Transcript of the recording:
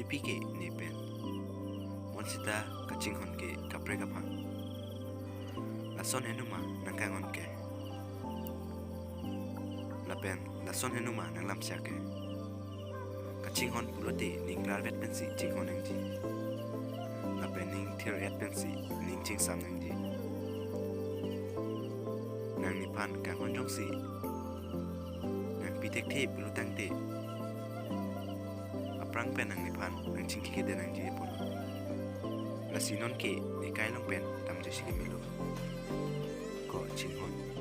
pi ke ni pen mon sita kaching hon ke kapre kapang lason henuma nang kangon ke lapen lason henuma nang lam sia ke kaching hon pulote ning larvet pensi ching hon nang ji lapen ning theriat pensi ning ching sam nang ji nang nipan kang hon jong si nang pitek the pulutang te aprang pen nang nipan nang ching ke de nang ji pun Lasi non ke ni kai long pen tam je sigi melo ko ching hon